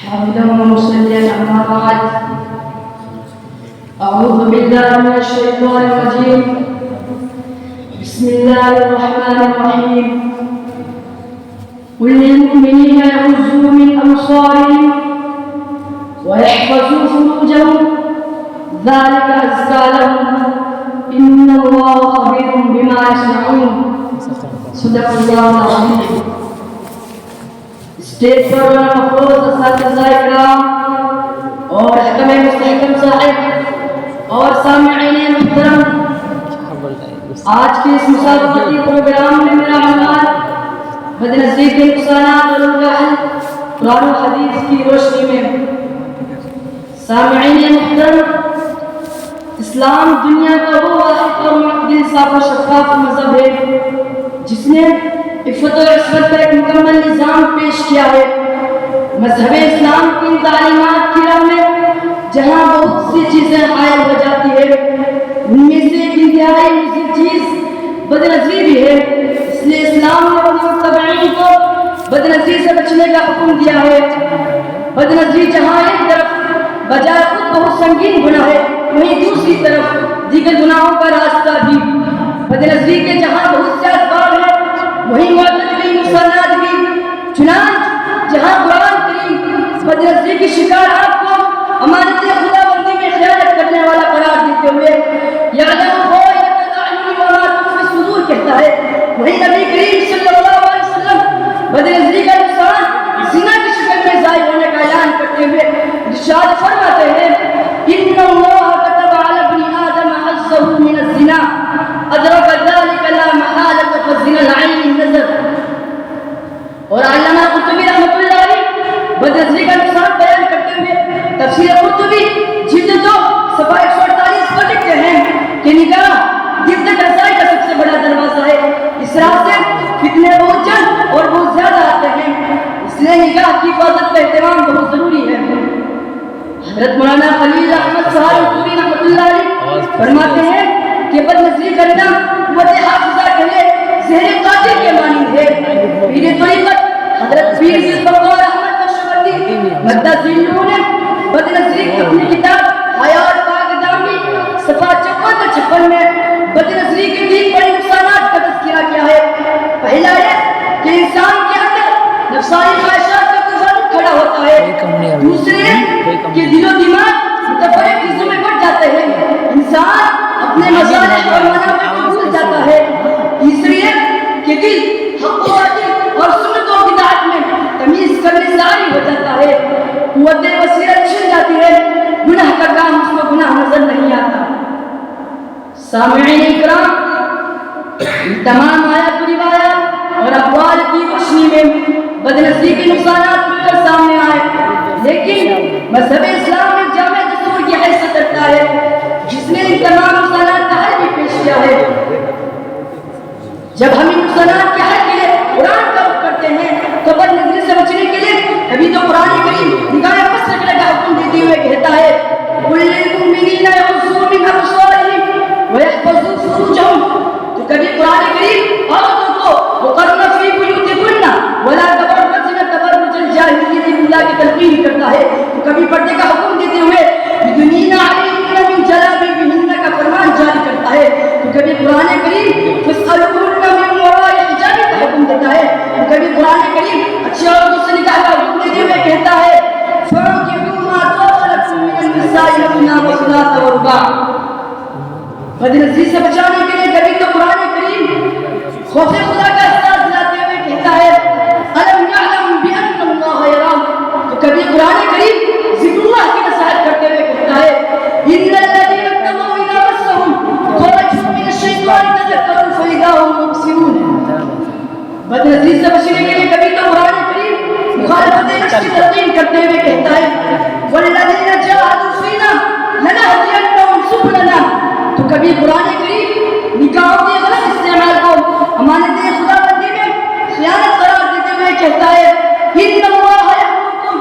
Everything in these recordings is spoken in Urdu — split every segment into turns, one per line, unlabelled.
حمدا ومصليا أما بعد. أعوذ بالله من الشيطان الرجيم. بسم الله الرحمن الرحيم. قل للمؤمنين يغضوا من أبصارهم ويحفظوا فروجهم ذلك أزكى لهم إن الله خبير بما يصنعون. صدق الله العظيم. اسٹیج پر مفروض اساتذہ اکرام اور حکم مستحکم صاحب اور سامعین محترم، آج کے اس مسابقتی پروگرام میں میرا عنوان بدنصیب کے نقصانات اور ان کا حل قرآن و حدیث کی روشنی میں۔ سامعین محترم، اسلام دنیا کا وہ واحد اور معتدل صاف و شفاف مذہب ہے جس نے عفت و عصمت کا ایک مکمل نظام پیش کیا ہے۔ مذہب اسلام کی تعلیمات کی راہ میں جہاں بہت سی چیزیں حائل ہو جاتی ہے، ان میں سے ایک انتہائی مضر چیز بدنظری بھی ہے۔ اس لیے اسلام نے اپنے متبعین کو بدنظری سے بچنے کا حکم دیا ہے۔ بدنظری جہاں ایک طرف بجائے خود بہت سنگین گناہ ہے، وہیں دوسری طرف دیگر گناہوں کا راستہ بھی۔ بدنظری کے جہاں بہت سے اسباب ہیں، وہیں معتدلی نقصانات بھی۔ چنانچہ جہاں قرآن کریم بدنظری کی شکار آپ کو امانت خدا بندی میں خیانت کرنے والا قرار دیتے ہوئے یعلم خائنۃ الاعین وما تخفی الصدور کہتا ہے، وہیں نبی کریم صلی اللہ علیہ وسلم بدنظری کا نقصان زنا کی شکل میں ظاہر ہونے کا اعلان کرتے ہوئے ارشاد فرماتے ہیں ان اللہ كتب على ابن آدم حظه من الزنا ادرک ذلك لا محالة فالزنا العین النظر۔ اور علامہ قرطبی رحمۃ اللہ علیہ بدنظری کا نقصان بیان کرتے ہوئے تفسیر قرطبی جلد 2 صفحہ 148 پر لکھتے ہیں کہ نگاہ دل تک رسائی کا سب سے بڑا دروازہ ہے، اس راہ سے فتنے بہت جلد اور بہت زیادہ آتے ہیں، اس لیے نگاہ کی حفاظت کا اہتمام بہت ضروری ہے۔ حضرت مولانا خلیل احمد صاحب قرطبی رحمۃ اللہ علیہ فرماتے ہیں کہ بدنظری کرنا قوت حافظہ کے لیے زہر قاتل کے مانند ہے۔ پیر طریقت حضرت پیر ذوالفقار احمد نقشبندی مدذلوں نے بدنظری کی اپنی کتاب حیات پاک دامی صفحہ 54-56 میں بدنظری کے 3 بڑے نقصانات کا تذکرہ کیا ہے۔ پہلا یہ کہ انسان کے اندر نفسانی خواہشات کا طوفان کھڑا ہوتا ہے، دوسرے کہ دل و دماغ متفرق چیزوں میں بٹ جاتے ہیں، انسان اپنے مصالح اور منافع کو بھول جاتا ہے، تیسری ہے کہ دل حق و باطل اور سنت و بدعت میں تمیز کرنے سے عاری ہو جاتا ہے، قوت بصیرت چھن جاتی ہے، گناہ کا کام اس کو گناہ نظر نہیں آتا۔ سامعین اکرام، تمام آیات و روایات اور اقوال کی روشنی میں بدنظری کے نقصانات کھل کر سامنے آئے، لیکن مذہب اسلام ایک جامع دستور کی حیثیت رکھتا ہے جس نے ان تمام نقصانات کا حل بھی پیش کیا ہے۔ جب ہم ان نقصانات کے حل کے لیے قرآن کا رخ کرتے ہیں تو بدنظری سے بچنے کے لیے کبھی تو قرآن کریم نگاہیں پس رکھنے کا حکم دیتے ہوئے کہتا ہے قل للمؤمنین یغضوا من ابصارهم ويحفظوا فروجهم، تو کبھی قرآن کریم عورتوں کو وقرن فی بیوتکن ولا تبرجن تبرج الجاہلیۃ الاولى کی تلقین کرتا ہے، تو کبھی پردے کا حکم دیتے ہوئے یدنین علیہن من جلابیبہن کا فرمان جاری کرتا ہے، تو کبھی قرآن کریم فاسألوهن من وراء حجاب کا حکم دیتا ہے، تو کبھی قرآن کریم اچھی عورتوں سے نکاح کا حکم دیتے ہوئے کہتا ہے فَانكِحُوا مَا طَابَ لَكُم مِّنَ النِّسَاءِ مَثْنَىٰ وَثُلَاثَ وَرُبَاعَ۔ بدنظری سے بچانے کے لیے کبھی تو قرآن کریم خوف خدا کا احساس دلاتے ہوئے کہتا ہے أَلَمْ يَعْلَمْ بِأَنَّ اللَّهَ يَرَاهُ، تو کبھی قرآن کریم ذکر اللہ کی نصیحت کرتے ہوئے کہتا ہے إِنَّ الَّذِينَ اتَّقَوْا إِذَا مَسَّهُمْ طَائِفٌ مِّنَ الشَّيْطَانِ تَذَكَّرُوا فَإِذَا هُم مُبْصِرُونَ۔ بدنظری سے بچنے کے لیے کبھی تو قرآن کریم مخالفت نفس کی تلقین کرتے ہوئے کہتا ہے وَالَّذِينَ جَاهَدُوا فِينَا لَنَهْدِيَنَّهُمْ سُبُلَنَا، تو کبھی قرآن کریم نکاحوں کے غلط استعمال کو امانت خدا بندی میں خیانت قرار دیتے ہوئے کہتا ہے إِنَّ اللَّهَ يَأْمُرُكُمْ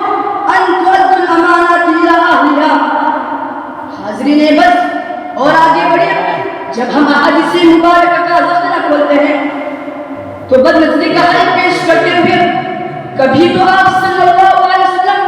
أَن تُؤَدُّوا الْأَمَانَاتِ إِلَىٰ أَهْلِهَا۔ حاضرین بس اور آگے بڑھیں، جب ہم احادیث مبارکہ کا ذخیرہ کھولتے ہیں تو بدنظری کا حل پیش کرتے ہوئے کبھی تو آپ صلی اللہ علیہ وسلم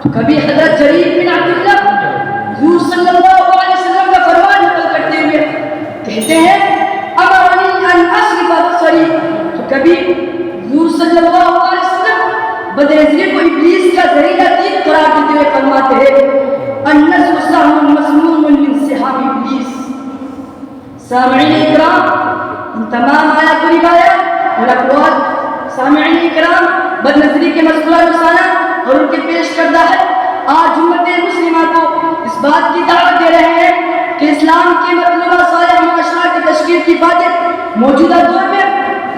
کبھی حضرت جریر بن عبداللہ حضور صلی اللہ علیہ وسلم کا فرمان نقل کرتے ہوئے کہتے ہیں امرنی ان اصرف بصری، تو کبھی حضور صلی اللہ علیہ وسلم بدنظری کو ابلیس کا زہریلا تیر قرار دیتے ہوئے فرماتے ہیں النظر سهم مسموم من سحاب ابلیس۔ سامعین اکرام، ان تمام آیات و روایات اور اقوال سامعین اکرام بدنظری کے مذکورہ رسالہ اور ان کے پیش کردہ ہے آج امت مسلمہ کو اس بات کی دعوت دے رہے ہیں کہ اسلام کے مطلوبہ صالح معاشرہ کی تشکیل کی باتیں موجودہ دور میں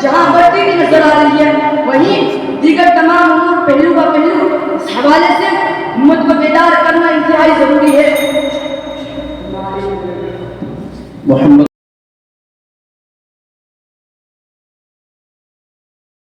جہاں بڑھتی ہوئی نظر آ رہی ہے، وہیں دیگر تمام امور پہلو کا پہلو اس حوالے سے امت کو بیدار کرنا انتہائی ضروری ہے۔ محمد